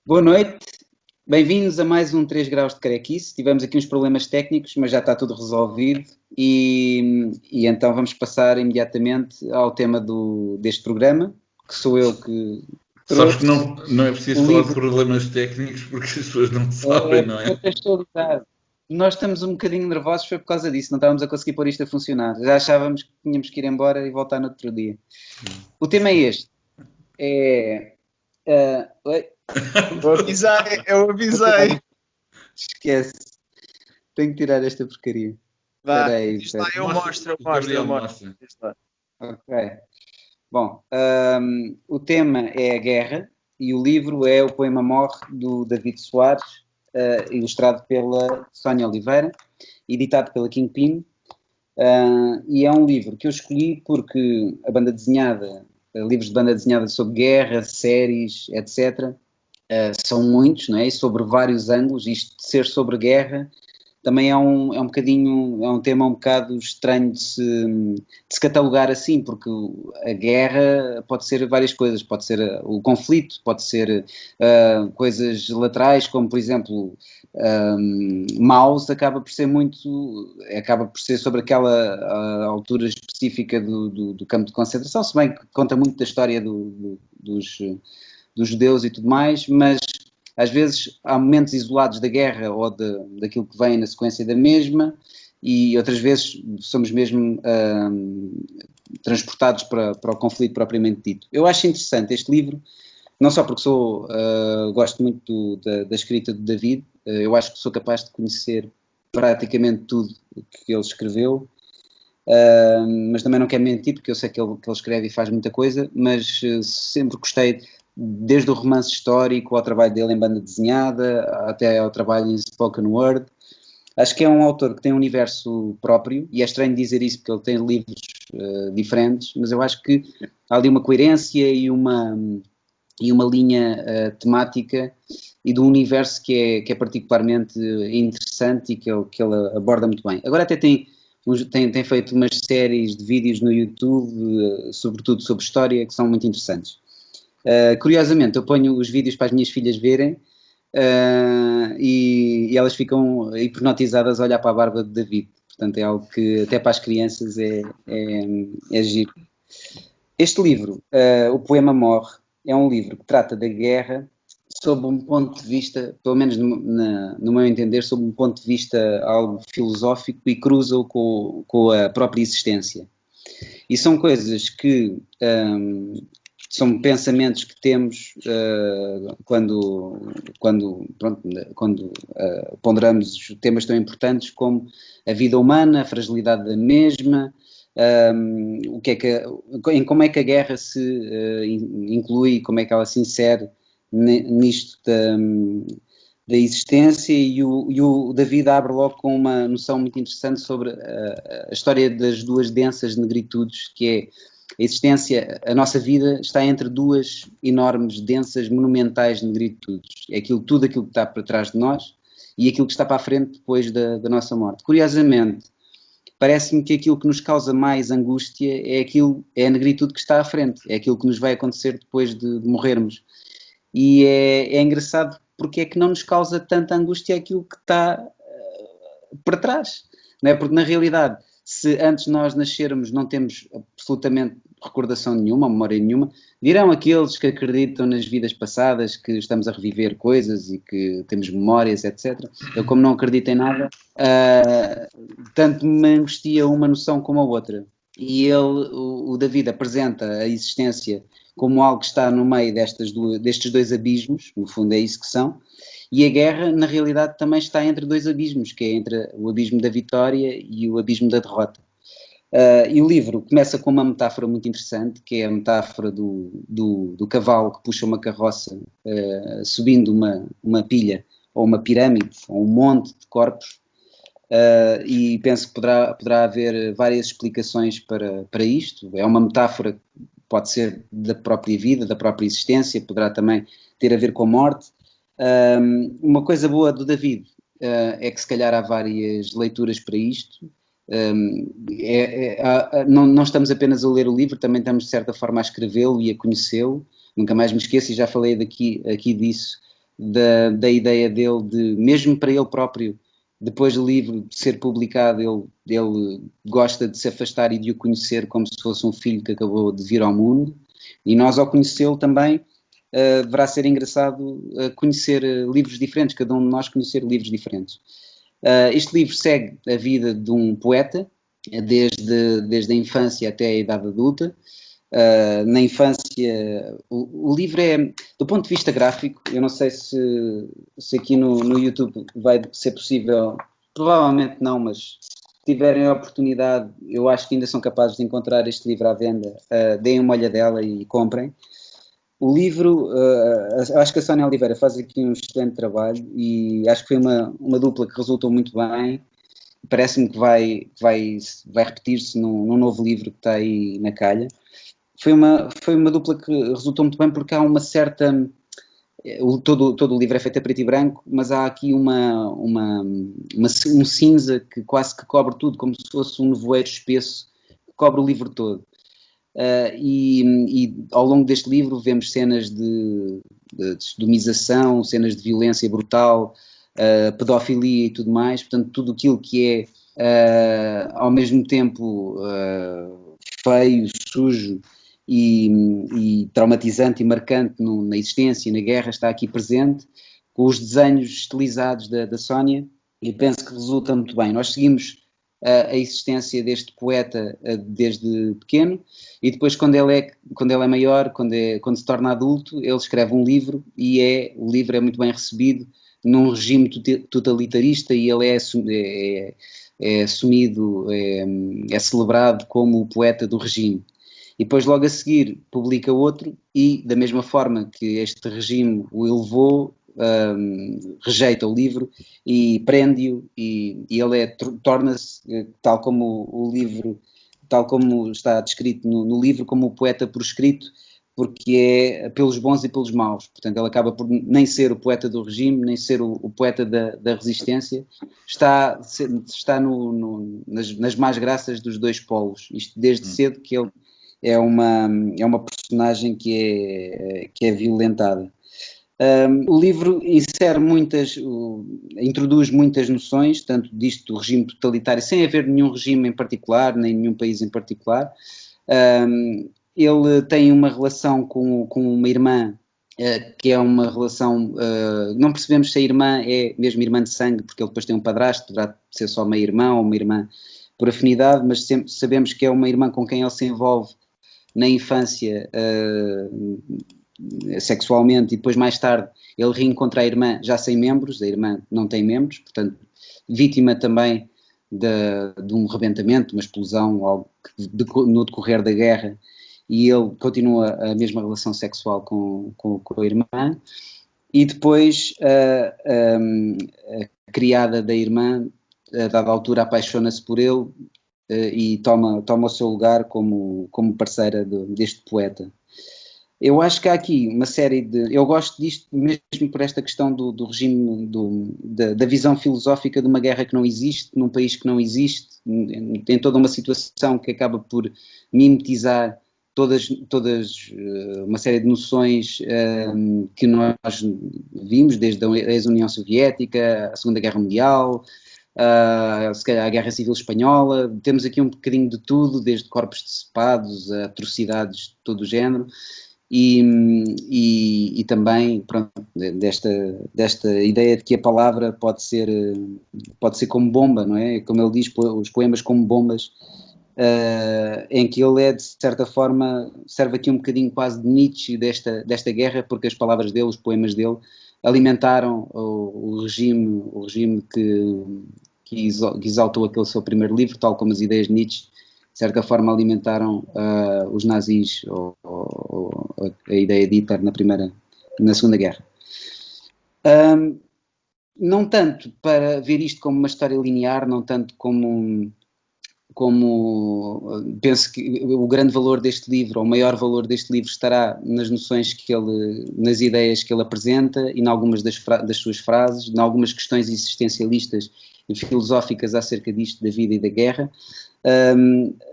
Boa noite, bem-vindos a mais um 3 graus de carequice. Tivemos aqui uns problemas técnicos, mas já está tudo resolvido e então vamos passar imediatamente ao tema deste programa, que sou eu que Sabes que trouxe não é preciso o falar de livro. problemas técnicos porque as pessoas não sabem, É não é? contextualizar. Nós estamos um bocadinho nervosos, foi por causa disso, não estávamos a conseguir pôr isto a funcionar. Já achávamos que tínhamos que ir embora e voltar no outro dia. O tema é este. Oi? Eu avisei. Esquece. Tenho que tirar esta porcaria. Vá, Espera aí, está, espera. eu mostro. Gabriel mostra. Ok. Bom, o tema é a guerra e o livro é O Poema Morre, do David Soares, ilustrado pela Sónia Oliveira, editado pela Kingpin. E é um livro que eu escolhi porque a banda desenhada, livros de banda desenhada sobre guerra, séries, etc., são muitos, não é? E sobre vários ângulos. Isto de ser sobre guerra também é um bocadinho, é um tema um bocado estranho de se catalogar assim, porque a guerra pode ser várias coisas, pode ser o conflito, pode ser coisas laterais, como por exemplo Maus acaba por ser sobre aquela altura específica do campo de concentração, se bem que conta muito da história dos judeus e tudo mais, mas às vezes há momentos isolados da guerra ou daquilo que vem na sequência da mesma, e outras vezes somos mesmo transportados para o conflito propriamente dito. Eu acho interessante este livro, não só porque gosto muito da escrita de David, eu acho que sou capaz de conhecer praticamente tudo o que ele escreveu, mas também não quero mentir, porque eu sei que ele escreve e faz muita coisa, mas sempre gostei, desde o romance histórico ao trabalho dele em banda desenhada, até ao trabalho em spoken word. Acho que é um autor que tem um universo próprio, e é estranho dizer isso porque ele tem livros diferentes, mas eu acho que há ali uma coerência e uma linha temática e do universo que é particularmente interessante e que ele aborda muito bem. Agora até tem feito umas séries de vídeos no YouTube, sobretudo sobre história, que são muito interessantes. Curiosamente, eu ponho os vídeos para as minhas filhas verem e elas ficam hipnotizadas a olhar para a barba de David. Portanto, é algo que até para as crianças é giro. Este livro, O Poema Morre, é um livro que trata da guerra sob um ponto de vista, pelo menos no meu entender, sob um ponto de vista algo filosófico e cruza-o com a própria existência. E são coisas que são pensamentos que temos quando ponderamos temas tão importantes como a vida humana, a fragilidade da mesma, como é que a guerra se inclui, como é que ela se insere nisto da existência, e o David abre logo com uma noção muito interessante sobre a história das duas densas negritudes, que é a existência, a nossa vida está entre duas enormes, densas, monumentais negritudes. É tudo aquilo que está para trás de nós e aquilo que está para a frente depois da nossa morte. Curiosamente, parece-me que aquilo que nos causa mais angústia é a negritude que está à frente, é aquilo que nos vai acontecer depois de morrermos. E é engraçado porque é que não nos causa tanta angústia aquilo que está para trás, não é? Porque na realidade, se antes de nós nascermos não temos absolutamente recordação nenhuma, memória nenhuma, dirão aqueles que acreditam nas vidas passadas, que estamos a reviver coisas e que temos memórias, etc. Eu, como não acredito em nada, tanto me angustia uma noção como a outra. E o David apresenta a existência como algo que está no meio destes dois abismos, no fundo é isso que são, e a guerra, na realidade, também está entre dois abismos, que é entre o abismo da vitória e o abismo da derrota. E o livro começa com uma metáfora muito interessante, que é a metáfora do cavalo que puxa uma carroça subindo uma pilha, ou uma pirâmide, ou um monte de corpos, e penso que poderá haver várias explicações para isto. É uma metáfora, pode ser da própria vida, da própria existência, poderá também ter a ver com a morte. Uma coisa boa do David é que se calhar há várias leituras para isto. Não estamos apenas a ler o livro, também estamos de certa forma a escrevê-lo e a conhecê-lo. Nunca mais me esqueço, e já falei aqui disso, da ideia dele de, mesmo para ele próprio, depois do livro ser publicado, ele gosta de se afastar e de o conhecer como se fosse um filho que acabou de vir ao mundo, e nós, ao conhecê-lo também, deverá ser engraçado conhecer livros diferentes, cada um de nós conhecer livros diferentes. Este livro segue a vida de um poeta, desde a infância até a idade adulta. Na infância, o livro é, do ponto de vista gráfico, eu não sei se aqui no YouTube vai ser possível, provavelmente não, mas se tiverem a oportunidade, eu acho que ainda são capazes de encontrar este livro à venda, deem uma olhadela e comprem. O livro, acho que a Sónia Oliveira faz aqui um excelente trabalho e acho que foi uma dupla que resultou muito bem. Parece-me que vai repetir-se num novo livro que está aí na calha. Foi uma dupla que resultou muito bem porque há uma certa... Todo o livro é feito a preto e branco, mas há aqui um cinza que quase que cobre tudo, como se fosse um nevoeiro espesso que cobre o livro todo. E ao longo deste livro vemos cenas de sodomização, cenas de violência brutal, pedofilia e tudo mais, portanto tudo aquilo que é ao mesmo tempo feio, sujo e traumatizante e marcante na existência e na guerra está aqui presente, com os desenhos estilizados da Sónia, e penso que resulta muito bem. Nós seguimos a existência deste poeta desde pequeno, e depois quando ele é maior, quando se torna adulto, ele escreve um livro e o livro é muito bem recebido num regime totalitarista, e ele é assumido, é celebrado como o poeta do regime. E depois logo a seguir publica outro e, da mesma forma que este regime o elevou, rejeita o livro e prende-o, e ele torna-se, tal como o livro, tal como está descrito no livro, como o poeta proscrito, porque é pelos bons e pelos maus. Portanto, ele acaba por nem ser o poeta do regime, nem ser o poeta da resistência, está nas más graças dos dois polos. Isto desde cedo, que ele é uma personagem que é violentada. O livro introduz muitas noções, tanto disto do regime totalitário, sem haver nenhum regime em particular, nem nenhum país em particular. Ele tem uma relação com uma irmã, que é uma relação, não percebemos se a irmã é mesmo irmã de sangue, porque ele depois tem um padrasto, poderá ser só uma irmã ou uma irmã por afinidade, mas sempre sabemos que é uma irmã com quem ele se envolve na infância, sexualmente, e depois mais tarde ele reencontra a irmã já sem membros, a irmã não tem membros, portanto vítima também de um rebentamento, uma explosão, algo no decorrer da guerra, e ele continua a mesma relação sexual com a irmã, e depois a criada da irmã, a dada altura, apaixona-se por ele e toma o seu lugar como parceira deste poeta. Eu acho que há aqui uma série de... Eu gosto disto mesmo por esta questão do regime, da visão filosófica de uma guerra que não existe, num país que não existe, em toda uma situação que acaba por mimetizar todas uma série de noções que nós vimos, desde a ex-União Soviética, a Segunda Guerra Mundial, se calhar a Guerra Civil Espanhola. Temos aqui um bocadinho de tudo, desde corpos decepados a atrocidades de todo o género. E também, pronto, desta ideia de que a palavra pode ser como bomba, não é? Como ele diz, os poemas como bombas, em que ele de certa forma, serve aqui um bocadinho quase de Nietzsche desta guerra, porque as palavras dele, os poemas dele, alimentaram o regime que exaltou aquele seu primeiro livro, tal como as ideias de Nietzsche, de certa forma alimentaram os nazis, ou a ideia de Hitler na Segunda Guerra. não tanto para ver isto como uma história linear, não tanto como penso que o grande valor deste livro, ou o maior valor deste livro, estará nas noções que ele, nas ideias que ele apresenta e em algumas das suas frases, em algumas questões existencialistas e filosóficas acerca disto, da vida e da guerra.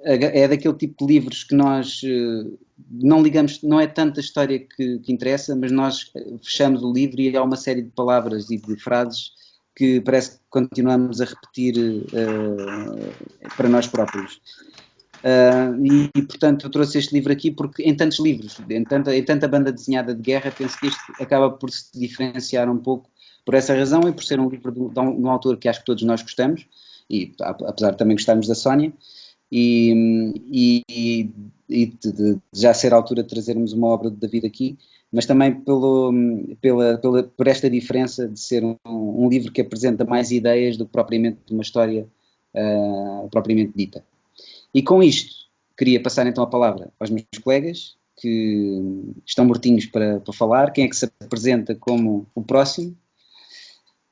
É daquele tipo de livros que nós não ligamos, não é tanto a história que interessa, mas nós fechamos o livro e há uma série de palavras e de frases que parece que continuamos a repetir para nós próprios. E, portanto, eu trouxe este livro aqui porque em tantos livros, em tanta banda desenhada de guerra, penso que este acaba por se diferenciar um pouco por essa razão e por ser um livro de um autor que acho que todos nós gostamos, e apesar de também gostarmos da Sónia, e de já ser a altura de trazermos uma obra de David aqui, mas também por esta diferença de ser um livro que apresenta mais ideias do que propriamente uma história propriamente dita. E com isto, queria passar então a palavra aos meus colegas, que estão mortinhos para falar. Quem é que se apresenta como o próximo?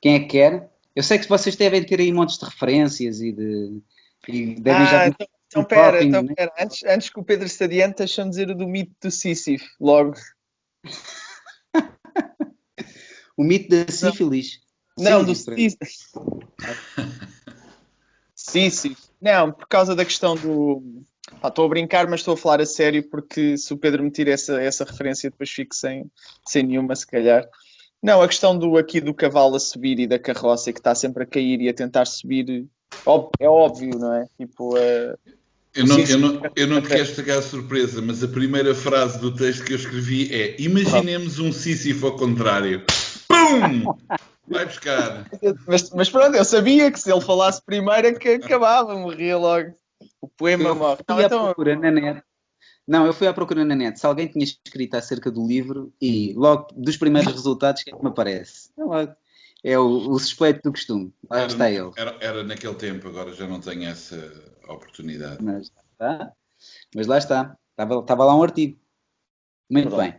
Quem é que quer? Eu sei que vocês devem ter aí montes de referências e devem já... Então pera, antes que o Pedro se adiante, deixa-me dizer o do mito do Sísifo, logo. O mito da sífilis? Não, do Sísifo. Não, por causa da questão do... estou a brincar, mas estou a falar a sério, porque se o Pedro me tira essa referência, depois fico sem nenhuma, se calhar. Não, a questão aqui do cavalo a subir e da carroça que está sempre a cair e a tentar subir, é óbvio, não é? Tipo, eu não te quero estragar a surpresa, mas a primeira frase do texto que eu escrevi é: imaginemos um Sísifo ao contrário. Pum! Vai buscar. Mas pronto, eu sabia que se ele falasse primeiro é que acabava, morria logo. O poema morre. Eu fui à procura na net se alguém tinha escrito acerca do livro e logo dos primeiros resultados que me aparece. É o suspeito do costume. Lá está ele. Era naquele tempo, agora já não tenho essa oportunidade. Mas lá está. Estava lá um artigo. Muito bem.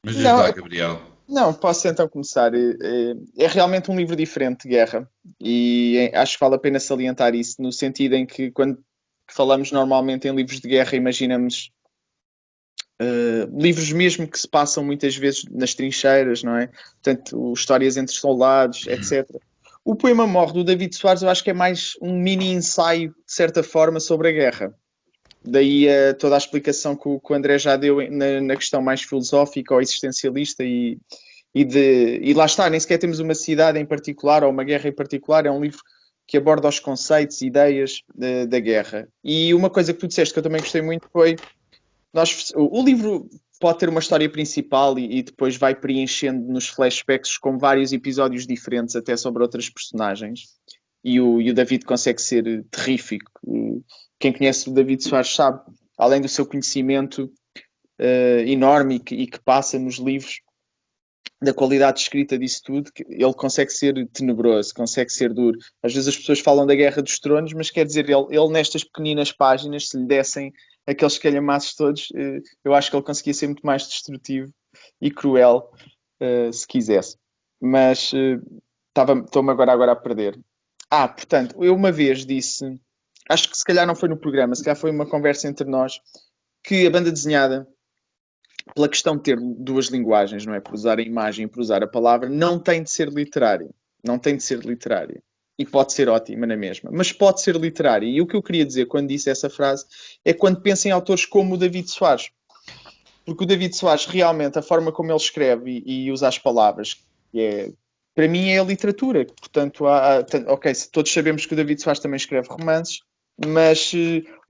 Mas diz lá, Gabriel. Não, posso então começar. É realmente um livro diferente de guerra e acho que vale a pena salientar isso, no sentido em que quando falamos normalmente em livros de guerra imaginamos livros mesmo que se passam muitas vezes nas trincheiras, não é? Portanto, histórias entre soldados, etc. O poema Morre, do David Soares, eu acho que é mais um mini ensaio, de certa forma, sobre a guerra. Daí toda a explicação que o André já deu na questão mais filosófica ou existencialista e lá está, nem sequer temos uma cidade em particular ou uma guerra em particular, é um livro que aborda os conceitos e ideias da guerra. E uma coisa que tu disseste que eu também gostei muito foi o livro pode ter uma história principal e depois vai preenchendo nos flashbacks com vários episódios diferentes até sobre outras personagens e o David consegue ser terrífico. Quem conhece o David Soares sabe, além do seu conhecimento enorme e que passa nos livros, da qualidade de escrita disso tudo, que ele consegue ser tenebroso, consegue ser duro. Às vezes as pessoas falam da Guerra dos Tronos, mas quer dizer, ele nestas pequeninas páginas, se lhe dessem aqueles calhamaços todos, eu acho que ele conseguia ser muito mais destrutivo e cruel, se quisesse. Mas estou-me agora a perder. Portanto, eu uma vez disse, acho que se calhar não foi no programa, se calhar foi uma conversa entre nós, que a banda desenhada, pela questão de ter duas linguagens, não é? Por usar a imagem e por usar a palavra, não tem de ser literária. Não tem de ser literária. E pode ser ótima na mesma. Mas pode ser literária. E o que eu queria dizer quando disse essa frase é quando penso em autores como o David Soares. Porque o David Soares, realmente, a forma como ele escreve e usa as palavras, para mim é a literatura. Portanto, todos sabemos que o David Soares também escreve romances, mas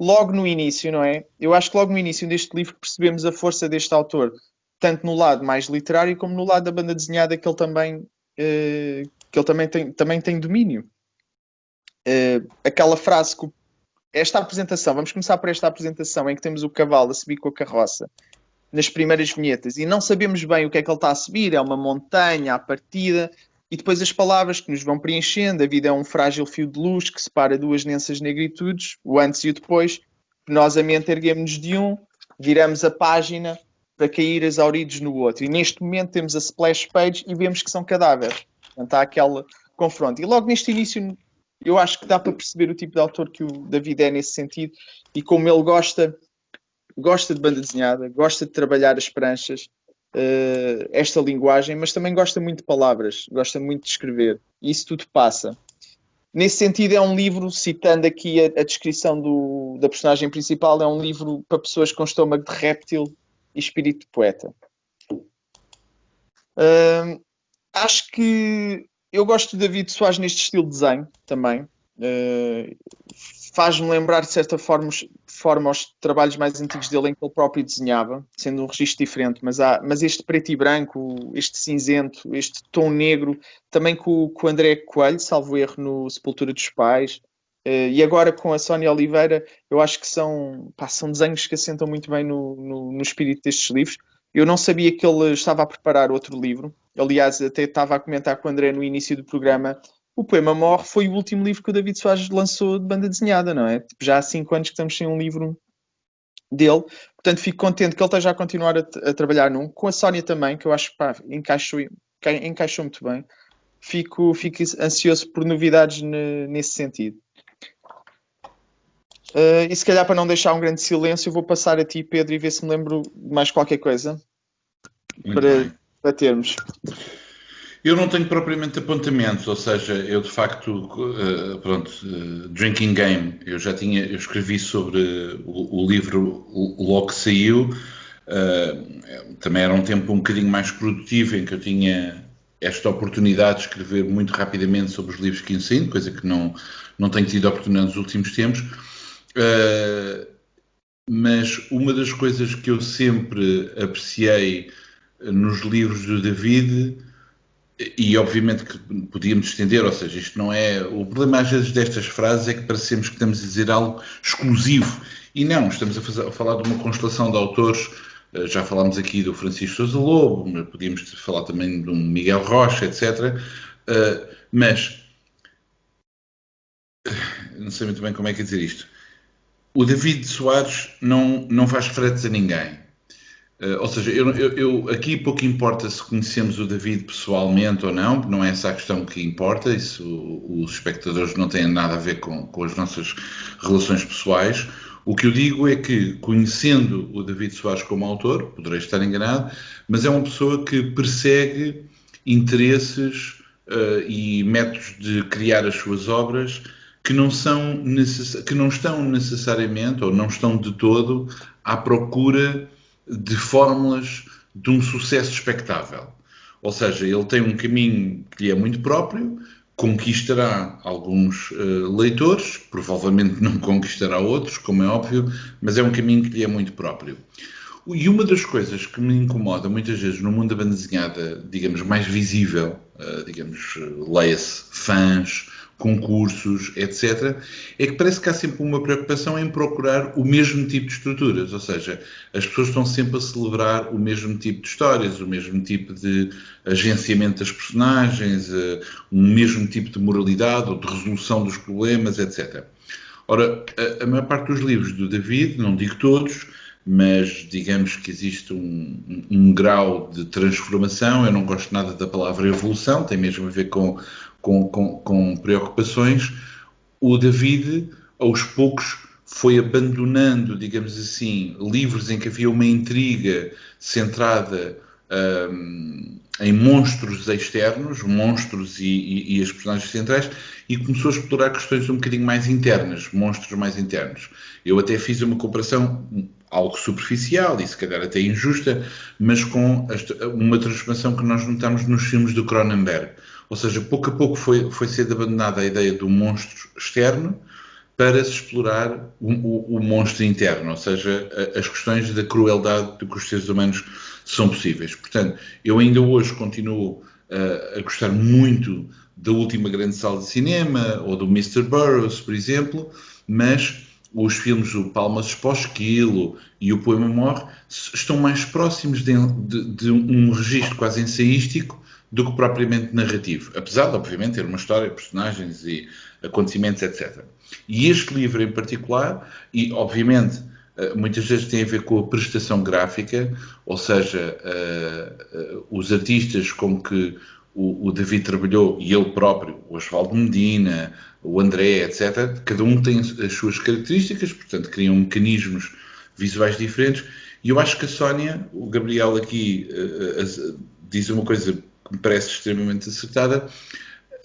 logo no início, não é? Eu acho que logo no início deste livro percebemos a força deste autor, tanto no lado mais literário como no lado da banda desenhada, que ele também tem domínio. Aquela frase que esta apresentação, vamos começar por esta apresentação em que temos o cavalo a subir com a carroça nas primeiras vinhetas e não sabemos bem o que é que ele está a subir, é uma montanha à partida. E depois as palavras que nos vão preenchendo. A vida é um frágil fio de luz que separa duas nensas negritudes, o antes e o depois. Penosamente erguemos-nos de um, viramos a página para cair exauridos no outro. E neste momento temos a splash page e vemos que são cadáveres. Portanto, há confronto. E logo neste início eu acho que dá para perceber o tipo de autor que o David é nesse sentido e como ele gosta de banda desenhada, gosta de trabalhar as pranchas, esta linguagem, mas também gosta muito de palavras, gosta muito de escrever. E isso tudo passa. Nesse sentido, é um livro, citando aqui a descrição da personagem principal, é um livro para pessoas com estômago de réptil e espírito de poeta. Acho que eu gosto de David Soares neste estilo de desenho também. Faz-me lembrar, de certa forma, aos trabalhos mais antigos dele em que ele próprio desenhava, sendo um registro diferente, mas este preto e branco, este cinzento, este tom negro, também com o André Coelho, salvo erro, no Sepultura dos Pais, e agora com a Sónia Oliveira, eu acho que são desenhos que assentam muito bem no espírito destes livros. Eu não sabia que ele estava a preparar outro livro, aliás, até estava a comentar com o André no início do programa. O Poema Morre foi o último livro que o David Soares lançou de banda desenhada, não é? Tipo, já há 5 anos que estamos sem um livro dele. Portanto, fico contente que ele esteja a continuar a trabalhar num. Com a Sónia também, que eu acho que encaixou muito bem. Fico ansioso por novidades nesse sentido. E se calhar, para não deixar um grande silêncio, eu vou passar a ti, Pedro, e ver se me lembro de mais qualquer coisa para termos. Eu não tenho propriamente apontamentos, ou seja, eu de facto, Drinking Game, eu escrevi sobre o livro logo que saiu, também era um tempo um bocadinho mais produtivo em que eu tinha esta oportunidade de escrever muito rapidamente sobre os livros que iam saindo, coisa que não tenho tido a oportunidade nos últimos tempos, mas uma das coisas que eu sempre apreciei nos livros do David, e obviamente que podíamos estender, ou seja, isto não é... O problema às vezes destas frases é que parecemos que estamos a dizer algo exclusivo, e não, estamos a falar de uma constelação de autores. Já falámos aqui do Francisco Sousa Lobo, podíamos falar também de um Miguel Rocha, etc. Mas, não sei muito bem como é que é dizer isto, o David Soares não faz fretes a ninguém. Ou seja, eu aqui pouco importa se conhecemos o David pessoalmente ou não é essa a questão que importa, isso os espectadores não têm nada a ver com as nossas relações pessoais. O que eu digo é que, conhecendo o David Soares como autor, poderei estar enganado, mas é uma pessoa que persegue interesses e métodos de criar as suas obras que não estão necessariamente, ou não estão de todo, à procura de fórmulas de um sucesso expectável. Ou seja, ele tem um caminho que lhe é muito próprio, conquistará alguns leitores, provavelmente não conquistará outros, como é óbvio, mas é um caminho que lhe é muito próprio. E uma das coisas que me incomoda muitas vezes no mundo da banda desenhada, digamos, mais visível, leia-se fãs, concursos, etc., é que parece que há sempre uma preocupação em procurar o mesmo tipo de estruturas, ou seja, as pessoas estão sempre a celebrar o mesmo tipo de histórias, o mesmo tipo de agenciamento das personagens, o mesmo tipo de moralidade ou de resolução dos problemas, etc. Ora, a maior parte dos livros do David, não digo todos, mas digamos que existe um grau de transformação. Eu não gosto nada da palavra evolução, tem mesmo a ver com preocupações. O David, aos poucos, foi abandonando, digamos assim, livros em que havia uma intriga centrada em monstros externos, monstros e as personagens centrais, e começou a explorar questões um bocadinho mais internas, monstros mais internos. Eu até fiz uma comparação algo superficial e se calhar até injusta, mas com uma transformação que nós notamos nos filmes do Cronenberg. Ou seja, pouco a pouco foi sendo abandonada a ideia do monstro externo para se explorar o monstro interno, ou seja, as questões da crueldade de que os seres humanos são possíveis. Portanto, eu ainda hoje continuo a gostar muito da última grande sala de cinema, ou do Mr. Burroughs, por exemplo, mas os filmes do Palmas para o Esquilo e o Poema Morre estão mais próximos de um registro quase ensaístico do que propriamente narrativo, apesar de, obviamente, ter uma história, personagens e acontecimentos, etc. E este livro em particular, e obviamente muitas vezes tem a ver com a prestação gráfica, ou seja, os artistas com que o David trabalhou, e ele próprio, o Osvaldo Medina, o André, etc., cada um tem as suas características, portanto criam mecanismos visuais diferentes, e eu acho que a Sónia, o Gabriel aqui diz uma coisa que me parece extremamente acertada.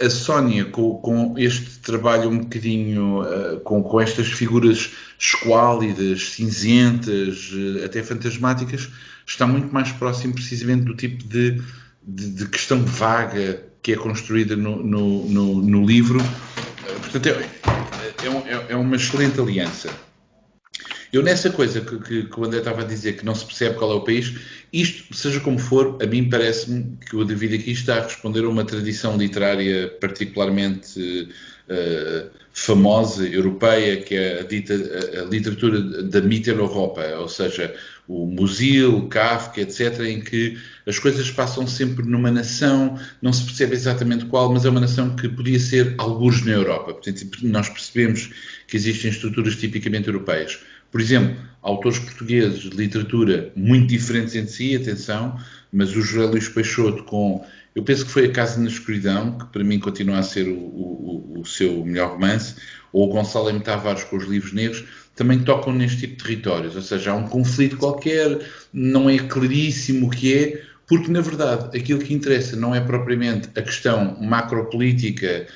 A Sónia, com este trabalho um bocadinho, com estas figuras esquálidas, cinzentas, até fantasmáticas, está muito mais próximo precisamente do tipo de questão vaga que é construída no livro. Portanto, é uma excelente aliança. Eu nessa coisa que o André estava a dizer, que não se percebe qual é o país, isto, seja como for, a mim parece-me que o David aqui está a responder a uma tradição literária particularmente famosa, europeia, que é a literatura da Mitteleuropa, ou seja, o Musil, Kafka, etc., em que as coisas passam sempre numa nação, não se percebe exatamente qual, mas é uma nação que podia ser algures na Europa. Portanto, nós percebemos que existem estruturas tipicamente europeias. Por exemplo, autores portugueses de literatura muito diferentes entre si, atenção, mas o José Luís Peixoto eu penso que foi A Casa na Escuridão, que para mim continua a ser o seu melhor romance, ou o Gonçalo M. Tavares com Os Livros Negros, também tocam neste tipo de territórios, ou seja, há um conflito qualquer, não é claríssimo o que é, porque na verdade aquilo que interessa não é propriamente a questão macropolítica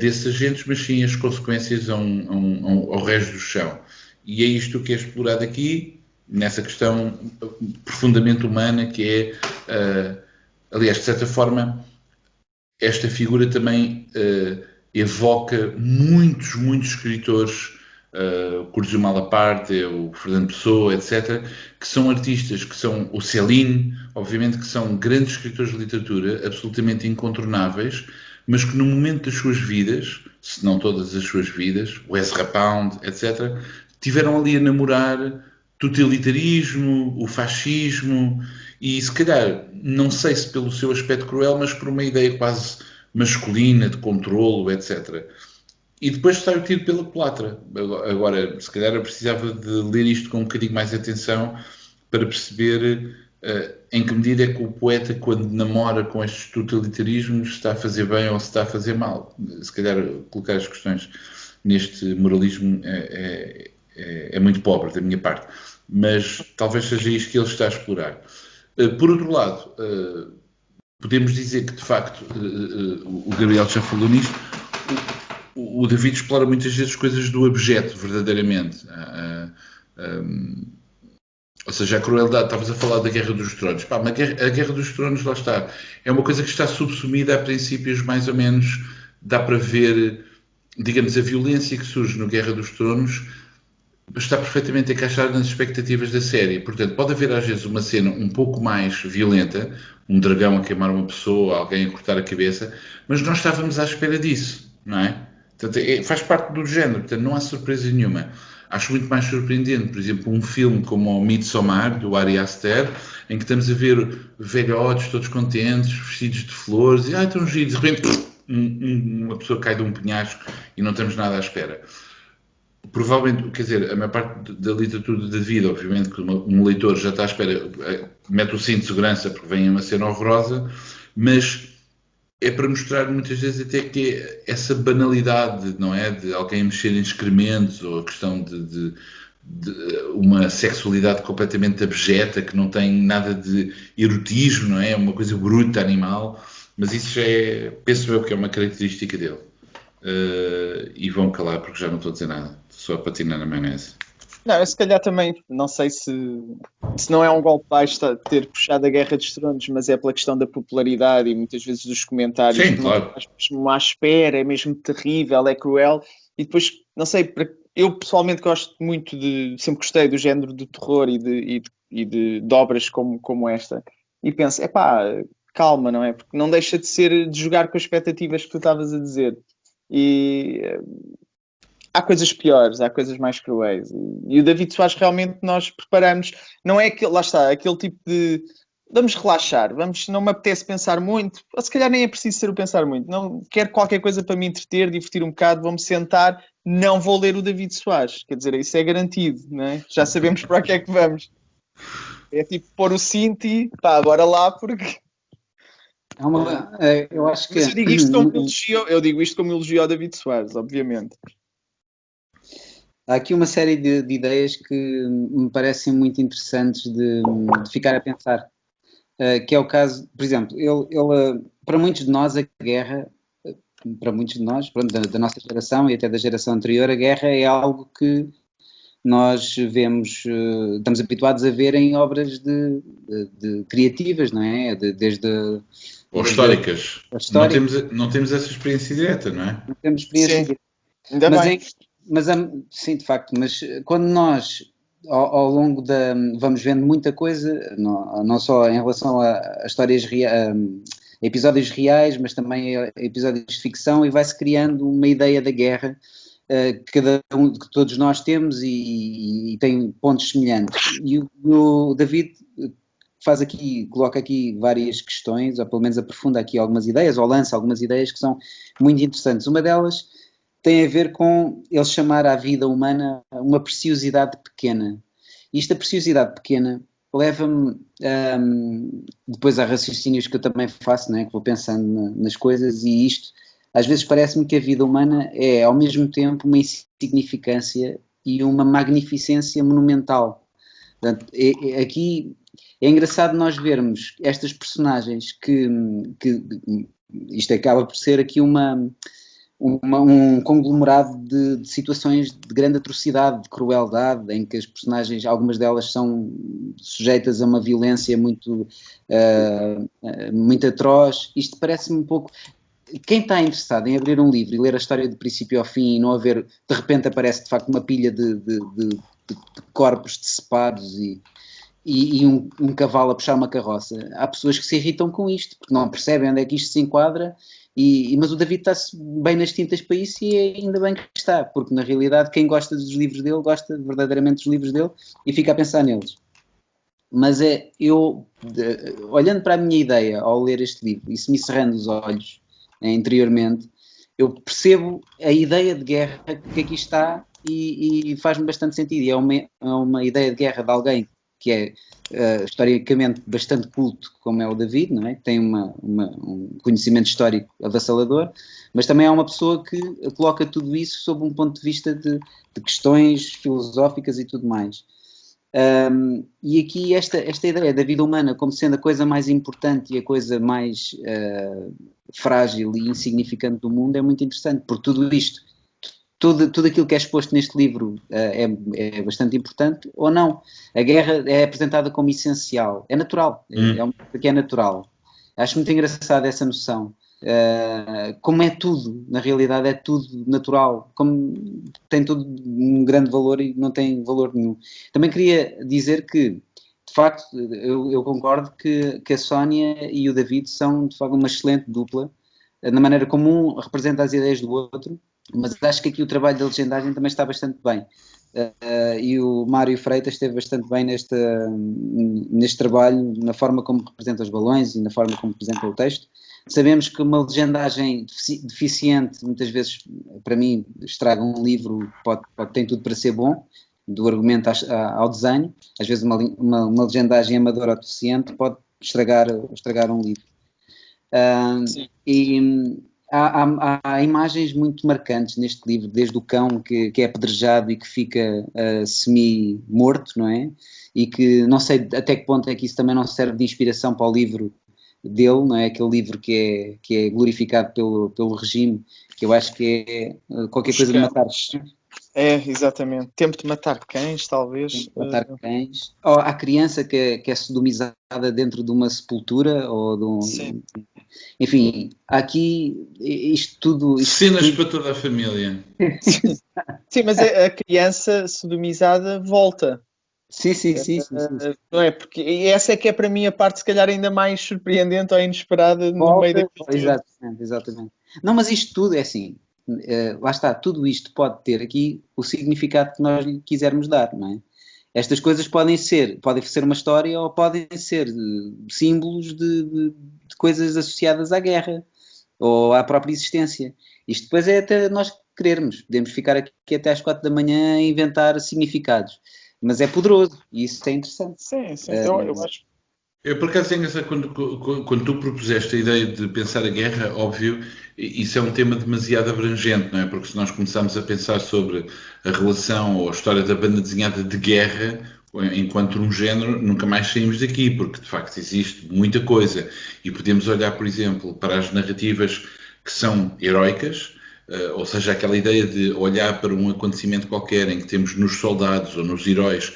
desses agentes, mas sim as consequências ao resto do chão. E é isto que é explorado aqui, nessa questão profundamente humana, que é, aliás, de certa forma, esta figura também evoca muitos escritores, Curtis Malaparte, o Fernando Pessoa, etc., que são artistas, que são o Céline, obviamente, que são grandes escritores de literatura, absolutamente incontornáveis, mas que no momento das suas vidas, se não todas as suas vidas, o Ezra Pound, etc., tiveram ali a namorar totalitarismo, o fascismo, e se calhar, não sei se pelo seu aspecto cruel, mas por uma ideia quase masculina, de controlo, etc. E depois sai o tiro pela culatra. Agora, se calhar eu precisava de ler isto com um bocadinho mais de atenção para perceber em que medida é que o poeta, quando namora com estes totalitarismos, está a fazer bem ou se está a fazer mal. Se calhar colocar as questões neste moralismo é muito pobre da minha parte, mas talvez seja isto que ele está a explorar. Por outro lado, podemos dizer que de facto, o Gabriel já falou nisto, o David explora muitas vezes coisas do objeto, verdadeiramente. Ou seja, a crueldade, estavas a falar da Guerra dos Tronos. Mas a Guerra dos Tronos, lá está, é uma coisa que está subsumida a princípios mais ou menos, dá para ver, digamos, a violência que surge no Guerra dos Tronos está perfeitamente encaixada nas expectativas da série. Portanto, pode haver às vezes uma cena um pouco mais violenta, um dragão a queimar uma pessoa, alguém a cortar a cabeça, mas nós estávamos à espera disso, não é? Portanto, faz parte do género, portanto, não há surpresa nenhuma. Acho muito mais surpreendente, por exemplo, um filme como o Midsommar, do Ari Aster, em que estamos a ver velhotes todos contentes, vestidos de flores, e estão giros, de repente uma pessoa cai de um penhasco e não temos nada à espera. Provavelmente, quer dizer, a maior parte da literatura da vida, obviamente que um leitor já está à espera, mete o cinto de segurança porque vem uma cena horrorosa, mas é para mostrar muitas vezes até que essa banalidade, não é? De alguém mexer em excrementos, ou a questão de uma sexualidade completamente abjeta, que não tem nada de erotismo, não é? É uma coisa bruta, animal, mas isso já é, penso eu que é uma característica dele. E vão calar porque já não estou a dizer nada, só a patinar na maionese. Não, eu se calhar também, não sei se não é um golpe baixo ter puxado a Guerra dos Tronos, mas é pela questão da popularidade e muitas vezes dos comentários. Sim, claro. Mesmo à espera, é mesmo terrível, é cruel. E depois, não sei, eu pessoalmente gosto muito sempre gostei do género de terror e de obras como esta. E penso, calma, não é? Porque não deixa de jogar com as expectativas que tu estavas a dizer. E há coisas piores, há coisas mais cruéis. E o David Soares realmente nós preparamos, não é aquele, lá está, aquele tipo de vamos relaxar, não me apetece pensar muito, ou se calhar nem é preciso ser o pensar muito, não quero qualquer coisa para me entreter, divertir um bocado, vou-me sentar, não vou ler o David Soares, quer dizer, isso é garantido, não é? Já sabemos para que é que vamos. É tipo pôr o cinto e bora lá, porque Eu acho que Mas eu digo isto como elogio, ao David Soares, obviamente. há aqui uma série de ideias que me parecem muito interessantes de ficar a pensar. Que é o caso, por exemplo, para muitos de nós, a guerra, para muitos de nós, pronto, da nossa geração e até da geração anterior, a guerra é algo que nós vemos, estamos habituados a ver em obras de criativas, não é? Ou históricas. as Não históricas, temos, não temos essa experiência direta, não é? não temos experiência Sim, direta. ainda Mas, bem. sim, de facto, mas quando nós, ao longo vamos vendo muita coisa, não só em relação a histórias a episódios reais, mas também a episódios de ficção, e vai-se criando uma ideia da guerra que todos nós temos e tem pontos semelhantes. E o David coloca aqui várias questões, ou pelo menos aprofunda aqui algumas ideias, ou lança algumas ideias que são muito interessantes. Uma delas tem a ver com ele chamar à vida humana uma preciosidade pequena. E esta preciosidade pequena leva-me depois a raciocínios que eu também faço, né, que vou pensando nas coisas, e isto às vezes parece-me que a vida humana é ao mesmo tempo uma insignificância e uma magnificência monumental. Portanto, aqui é engraçado nós vermos estas personagens que isto acaba por ser aqui um conglomerado de situações de grande atrocidade, de crueldade, em que as personagens, algumas delas são sujeitas a uma violência muito atroz. Isto parece-me um pouco... Quem está interessado em abrir um livro e ler a história do princípio ao fim e não haver, de repente aparece de facto uma pilha de corpos decepados e um cavalo a puxar uma carroça, há pessoas que se irritam com isto, porque não percebem onde é que isto se enquadra, mas o David está-se bem nas tintas para isso e ainda bem que está, porque na realidade quem gosta dos livros dele, gosta verdadeiramente dos livros dele e fica a pensar neles. Mas olhando para a minha ideia ao ler este livro e se me cerrando os olhos interiormente, eu percebo a ideia de guerra que aqui está e faz-me bastante sentido. E é uma ideia de guerra de alguém que é historicamente bastante culto, como é o David, não é? Que tem um conhecimento histórico avassalador, mas também é uma pessoa que coloca tudo isso sob um ponto de vista de questões filosóficas e tudo mais. E aqui esta ideia da vida humana como sendo a coisa mais importante e a coisa mais frágil e insignificante do mundo é muito interessante, porque tudo isto, tudo aquilo que é exposto neste livro é bastante importante ou não. A guerra é apresentada como essencial, é natural, é uma coisa que é natural. Acho muito engraçada essa noção. Como é tudo, na realidade é tudo natural, como tem todo um grande valor e não tem valor nenhum. Também queria dizer que, de facto, eu concordo que a Sónia e o David são, de facto, uma excelente dupla, na maneira como um representa as ideias do outro, mas acho que aqui o trabalho da legendagem também está bastante bem. E o Mário Freitas esteve bastante bem neste trabalho, na forma como representa os balões e na forma como representa o texto. Sabemos que uma legendagem deficiente, muitas vezes, para mim, estraga um livro, tem tudo para ser bom, do argumento ao desenho. Às vezes uma legendagem amadora o deficiente pode estragar um livro. E há imagens muito marcantes neste livro, desde o cão que é apedrejado e que fica semi-morto, não é? E que não sei até que ponto é que isso também não serve de inspiração para o livro dele, não é? Aquele livro que é glorificado pelo regime, que eu acho que é qualquer coisa de matar. É, exatamente. Tempo de matar cães, talvez. Tempo de matar cães. Ou a criança que é sodomizada dentro de uma sepultura, ou de um... Sim. Enfim, aqui isto tudo... Cenas para toda a família. Sim, mas a criança sodomizada volta. Sim. Não é? Porque essa é que é para mim a parte se calhar ainda mais surpreendente ou inesperada no meio daquilo tudo. Exatamente. Não, mas isto tudo é assim, lá está, tudo isto pode ter aqui o significado que nós lhe quisermos dar, não é? Estas coisas podem ser uma história ou podem ser símbolos de coisas associadas à guerra ou à própria existência. Isto depois é até nós querermos, podemos ficar aqui até às 4 da manhã a inventar significados. Mas é poderoso e isso é interessante. Sim, eu acho. Eu, por acaso, é engraçado quando tu propuseste a ideia de pensar a guerra, óbvio, isso é um tema demasiado abrangente, não é? Porque se nós começarmos a pensar sobre a relação ou a história da banda desenhada de guerra, enquanto um género, nunca mais saímos daqui, porque de facto existe muita coisa. E podemos olhar, por exemplo, para as narrativas que são heroicas, ou seja, aquela ideia de olhar para um acontecimento qualquer em que temos nos soldados ou nos heróis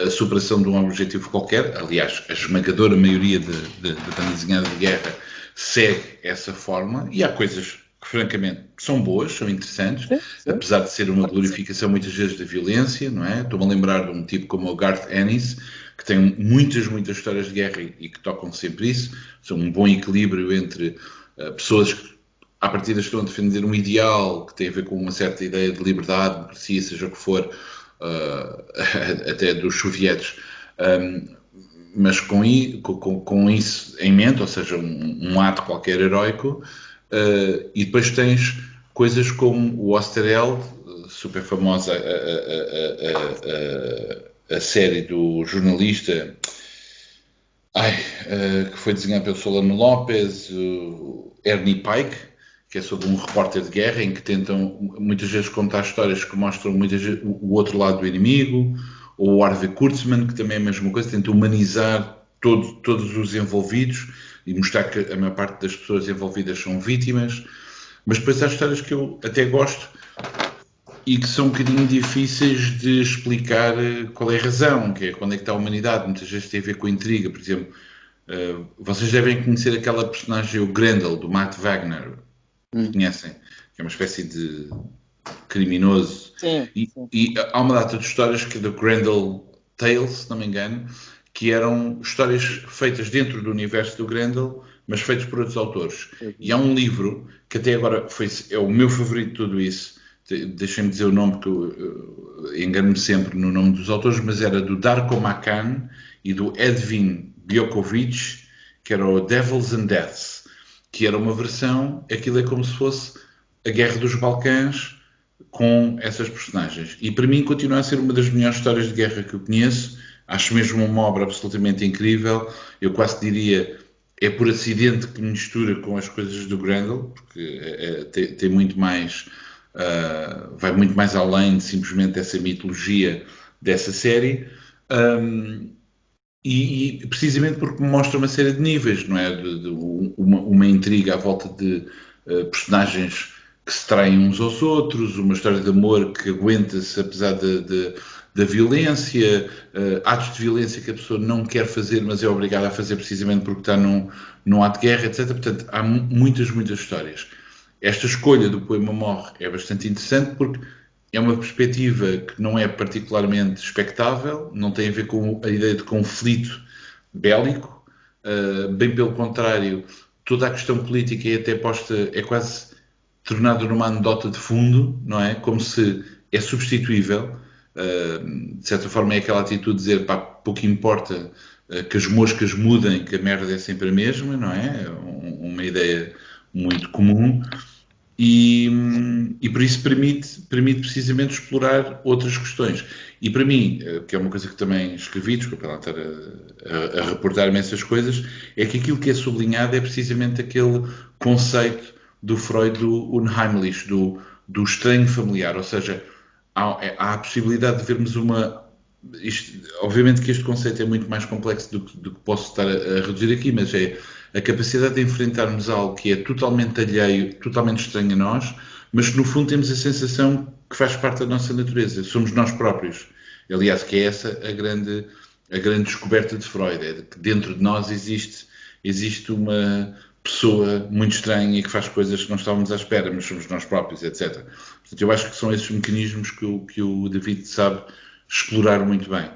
a superação de um objetivo qualquer. Aliás, a esmagadora maioria de banda desenhada de guerra segue essa forma, e há coisas que francamente são boas, são interessantes, Sim. apesar de ser uma glorificação muitas vezes da violência, não é? Estou-me a lembrar de um tipo como o Garth Ennis, que tem muitas histórias de guerra e que tocam sempre isso. São um bom equilíbrio entre pessoas que à partida estão a defender um ideal que tem a ver com uma certa ideia de liberdade, democracia, seja o que for, até dos sovietes, mas com isso em mente, ou seja, um ato qualquer heroico, e depois tens coisas como o Osterheld, super famosa a série do jornalista que foi desenhado pelo Solano Lopes, o Ernie Pike, que é sobre um repórter de guerra em que tentam muitas vezes contar histórias que mostram muitas vezes o outro lado do inimigo, ou o Harvey Kurtzman, que também é a mesma coisa, tenta humanizar todos os envolvidos e mostrar que a maior parte das pessoas envolvidas são vítimas. Mas depois há histórias que eu até gosto e que são um bocadinho difíceis de explicar qual é a razão, que é quando é que está a humanidade. Muitas vezes tem a ver com a intriga. Por exemplo, vocês devem conhecer aquela personagem, o Grendel, do Matt Wagner. Conhecem? Que é uma espécie de criminoso. Sim. E há uma data de histórias que é do Grendel Tales, se não me engano, que eram histórias feitas dentro do universo do Grendel, mas feitas por outros autores. E há um livro que até agora é o meu favorito de tudo isso. Deixem-me dizer o nome, porque eu engano-me sempre no nome dos autores, mas era do Darko Makan e do Edvin Bjokovic, que era o Devils and Deaths, que era uma versão, aquilo é como se fosse a Guerra dos Balcãs com essas personagens. E para mim continua a ser uma das melhores histórias de guerra que eu conheço. Acho mesmo uma obra absolutamente incrível. Eu quase diria, é por acidente que mistura com as coisas do Grendel, porque tem muito mais... vai muito mais além de simplesmente essa mitologia dessa série, e precisamente porque mostra uma série de níveis, não é? Uma intriga à volta de personagens que se traem uns aos outros, uma história de amor que aguenta-se apesar da violência, atos de violência que a pessoa não quer fazer, mas é obrigada a fazer precisamente porque está num ato de guerra, etc. Portanto, há muitas histórias. Esta escolha do Poema Morre é bastante interessante porque é uma perspectiva que não é particularmente expectável, não tem a ver com a ideia de conflito bélico, bem pelo contrário, toda a questão política é até posta, é quase tornada numa anedota de fundo, não é? Como se é substituível, de certa forma é aquela atitude de dizer, pá, pouco importa que as moscas mudem, que a merda é sempre a mesma, não é? Uma ideia muito comum, e por isso permite precisamente explorar outras questões. E para mim, que é uma coisa que também escrevi, desculpa lá estar a reportar-me essas coisas, é que aquilo que é sublinhado é precisamente aquele conceito do Freud, do Unheimlich, do estranho familiar, ou seja, há a possibilidade de vermos obviamente que este conceito é muito mais complexo do que posso estar a reduzir aqui, mas é a capacidade de enfrentarmos algo que é totalmente alheio, totalmente estranho a nós, mas que no fundo temos a sensação que faz parte da nossa natureza, somos nós próprios. Aliás, que é essa a grande descoberta de Freud, é de que dentro de nós existe uma pessoa muito estranha e que faz coisas que não estávamos à espera, mas somos nós próprios, etc. Portanto, eu acho que são esses mecanismos que o David sabe explorar muito bem.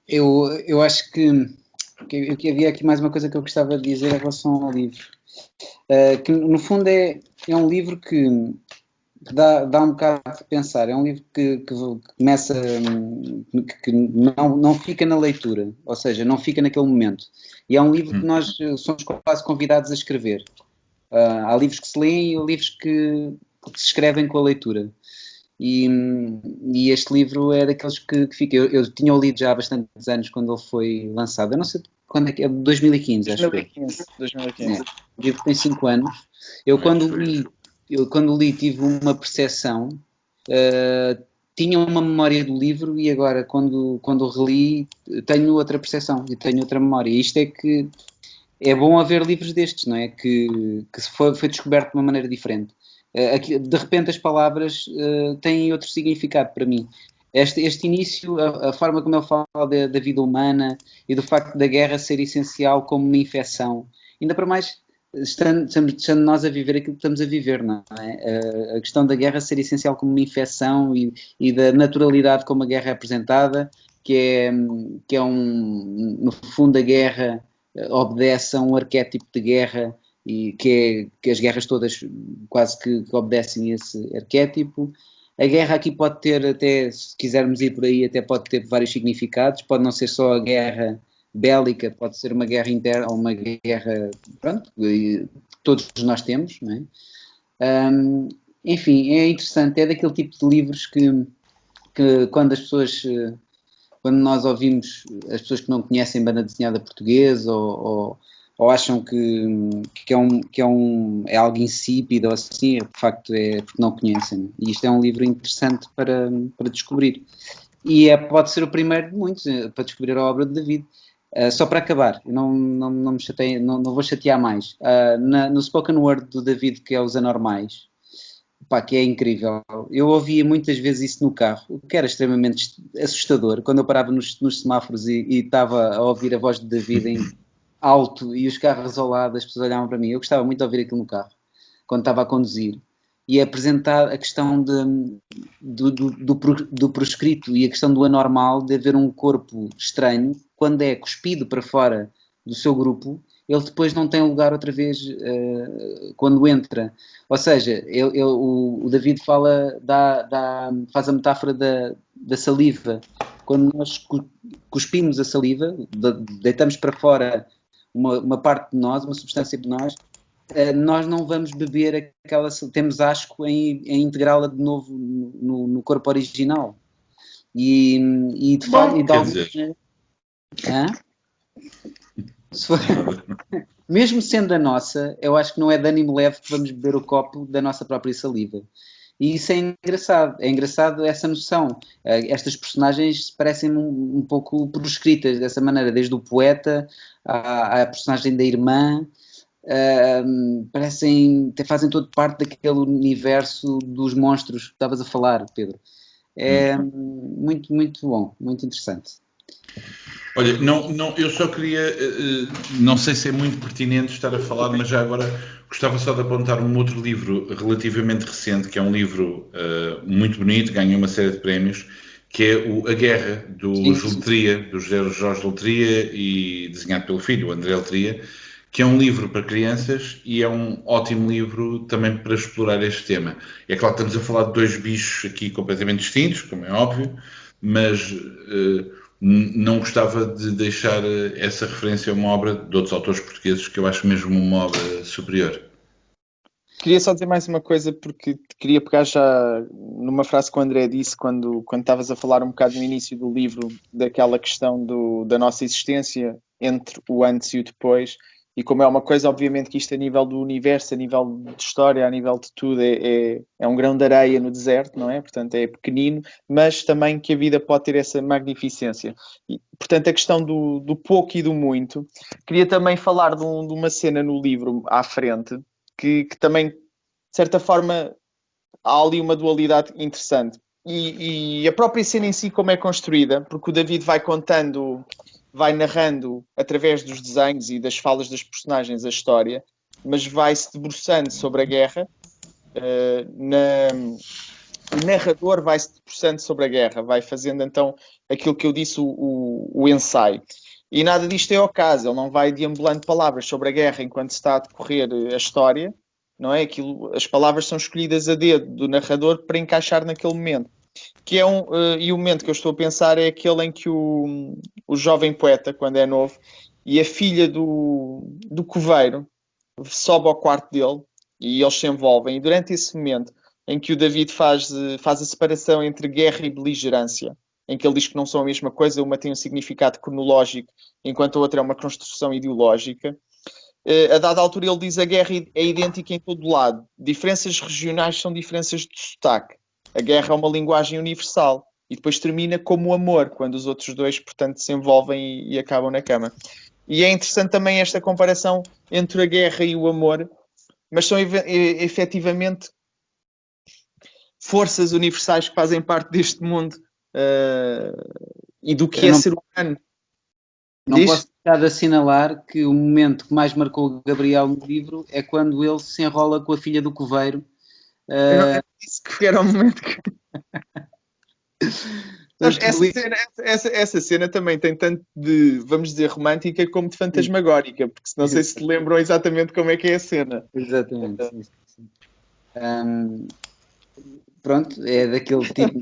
Eu acho que havia aqui mais uma coisa que eu gostava de dizer em relação ao livro, que no fundo é um livro que dá um bocado de pensar, é um livro que começa, que não fica na leitura, ou seja, não fica naquele momento, e é um livro que nós somos quase convidados a escrever. Há livros que se leem e há livros que se escrevem com a leitura. E este livro é daqueles que fica. Eu tinha o lido já há bastantes anos quando ele foi lançado. Eu não sei quando é que é, 2015, acho que é. 2015. O livro tem 5 anos. Eu quando li tive uma percepção, tinha uma memória do livro e agora quando reli tenho outra percepção e tenho outra memória. E isto é que é bom haver livros destes, não é? Que foi descoberto de uma maneira diferente. De repente as palavras têm outro significado para mim. Este início, a forma como ele fala da vida humana e do facto da guerra ser essencial como uma infecção, ainda para mais estando nós a viver aquilo que estamos a viver, não é? A questão da guerra ser essencial como uma infecção e da naturalidade como a guerra é apresentada, que é no fundo a guerra obedece a um arquétipo de guerra e que as guerras todas quase que obedecem a esse arquétipo. A guerra aqui pode ter até, se quisermos ir por aí, até pode ter vários significados, pode não ser só a guerra bélica, pode ser uma guerra interna ou uma guerra, pronto, que todos nós temos, não é? Enfim, é interessante, é daquele tipo de livros que quando as pessoas... Quando nós ouvimos as pessoas que não conhecem banda desenhada portuguesa ou acham que é algo insípido ou assim, de facto é porque não conhecem. E isto é um livro interessante para descobrir. E pode ser o primeiro de muitos para descobrir a obra de David. Só para acabar, não me chateio, não vou chatear mais. No spoken word do David, que é Os Anormais, pá, que é incrível. Eu ouvia muitas vezes isso no carro, o que era extremamente assustador, quando eu parava nos semáforos e estava a ouvir a voz de David em alto e os carros ao lado, as pessoas olhavam para mim. Eu gostava muito de ouvir aquilo no carro, quando estava a conduzir. E apresentar a questão do proscrito e a questão do anormal de haver um corpo estranho, quando é cuspido para fora do seu grupo, ele depois não tem lugar outra vez quando entra. Ou seja, o David faz a metáfora da saliva. Quando nós cuspimos a saliva, deitamos para fora uma parte de nós, uma substância de nós não vamos beber aquela... Temos asco em integrá-la de novo no corpo original. E de facto... Quer dizer... Mesmo sendo a nossa, eu acho que não é de ânimo leve que vamos beber o copo da nossa própria saliva. E isso é engraçado. É engraçado essa noção. Estas personagens parecem um pouco proscritas dessa maneira, desde o poeta à personagem da irmã. Fazem todo parte daquele universo dos monstros que estavas a falar, Pedro. É muito, muito bom, muito interessante. Olha, eu só queria, não sei se é muito pertinente estar a falar, mas já agora gostava só de apontar um outro livro relativamente recente, que é um livro muito bonito, ganhou uma série de prémios, que é A Guerra, do José Jorge Letria e desenhado pelo filho, o André Letria, que é um livro para crianças e é um ótimo livro também para explorar este tema. É claro que estamos a falar de dois bichos aqui completamente distintos, como é óbvio, mas... não gostava de deixar essa referência a uma obra de outros autores portugueses que eu acho mesmo uma obra superior. Queria só dizer mais uma coisa, porque queria pegar já numa frase que o André disse quando estavas a falar um bocado no início do livro, daquela questão da nossa existência entre o antes e o depois, e como é uma coisa, obviamente, que isto a nível do universo, a nível de história, a nível de tudo, é um grão de areia no deserto, não é? Portanto, é pequenino, mas também que a vida pode ter essa magnificência. E, portanto, a questão do pouco e do muito. Queria também falar de uma cena no livro à frente, que também, de certa forma, há ali uma dualidade interessante. E a própria cena em si, como é construída, porque o David vai narrando através dos desenhos e das falas das personagens a história, mas vai-se debruçando sobre a guerra. O narrador vai-se debruçando sobre a guerra, vai fazendo então aquilo que eu disse, o ensaio. E nada disto é ao caso, ele não vai deambulando palavras sobre a guerra enquanto está a decorrer a história, não é? As palavras são escolhidas a dedo do narrador para encaixar naquele momento. E o momento que eu estou a pensar é aquele em que o jovem poeta, quando é novo, e a filha do coveiro sobe ao quarto dele e eles se envolvem. E durante esse momento em que o David faz a separação entre guerra e beligerância, em que ele diz que não são a mesma coisa, uma tem um significado cronológico, enquanto a outra é uma construção ideológica. A dada altura ele diz que a guerra é idêntica em todo lado. Diferenças regionais são diferenças de sotaque. A guerra é uma linguagem universal. E depois termina como o amor, quando os outros dois, portanto, se envolvem e acabam na cama. E é interessante também esta comparação entre a guerra e o amor, mas são efetivamente forças universais que fazem parte deste mundo e do que é ser humano. Não posso deixar de assinalar que o momento que mais marcou o Gabriel no livro é quando ele se enrola com a filha do coveiro. Eu disse que era o momento que... Essa cena também tem tanto de, vamos dizer, romântica como de fantasmagórica, porque não sei se te lembram exatamente como é que é a cena. Exatamente. Pronto, é daquele tipo.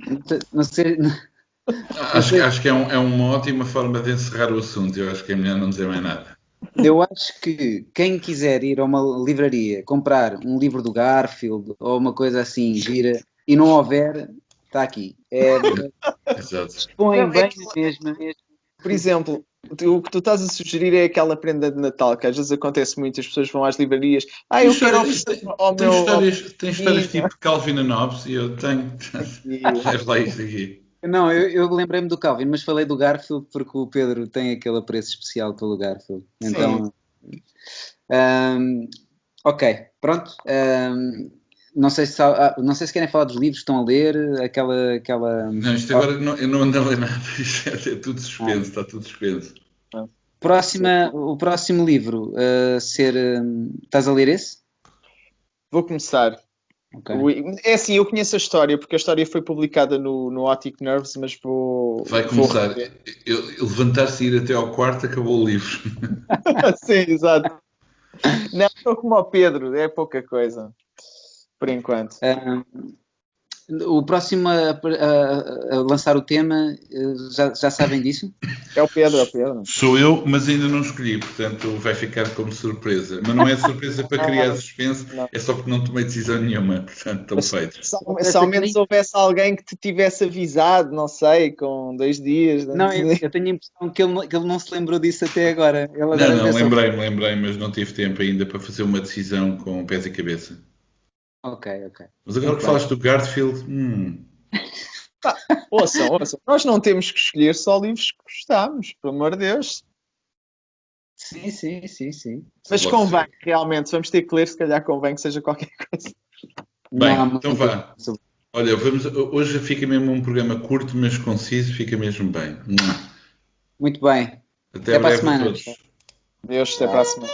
Não sei. Acho que é uma ótima forma de encerrar o assunto. Eu acho que é melhor não dizer mais nada. Eu acho que quem quiser ir a uma livraria comprar um livro do Garfield ou uma coisa assim, gira, e não houver, está aqui. Exato. Põe bem mesmo. Por exemplo, o que tu estás a sugerir é aquela prenda de Natal, que às vezes acontece muito, as pessoas vão às livrarias, eu quero oferecer ao meu... Tem histórias tipo Calvin and Hobbes e eu tenho... Leve lá isto aqui. Não, eu lembrei-me do Calvin, mas falei do Garfield porque o Pedro tem aquele apreço especial pelo Garfield. Então, ok, pronto. Não sei se querem falar dos livros que estão a ler, aquela... Não, isto agora eu não ando a ler nada, isto é tudo suspenso, está tudo suspenso. O próximo livro estás a ler esse? Vou começar. Okay. É assim, eu conheço a história, porque a história foi publicada no Optic Nerves, mas vou... Vai começar. Levantar-se e ir até ao quarto, acabou o livro. Sim, exato. Não, estou como ao Pedro, é pouca coisa, por enquanto. O próximo a lançar o tema, já sabem disso? É o Pedro. Sou eu, mas ainda não escolhi, portanto vai ficar como surpresa. Mas não é surpresa para criar suspense, é só porque não tomei decisão nenhuma, portanto estão feitos. Se ao menos houvesse alguém que te tivesse avisado, não sei, com 2 dias. Não, eu tenho a impressão que ele não se lembrou disso até agora. Lembrei, mas não tive tempo ainda para fazer uma decisão com pés e cabeça. Ok. Mas agora que falaste do Garfield... Ouçam. Nós não temos que escolher só livros que gostamos, pelo amor de Deus. Sim. Mas convém, realmente, vamos ter que ler, se calhar convém que seja qualquer coisa. Bem, então vá. Olha, hoje fica mesmo um programa curto, mas conciso, fica mesmo bem. Muito bem. Até para a breve semana. a todos. Deus, até para a semana.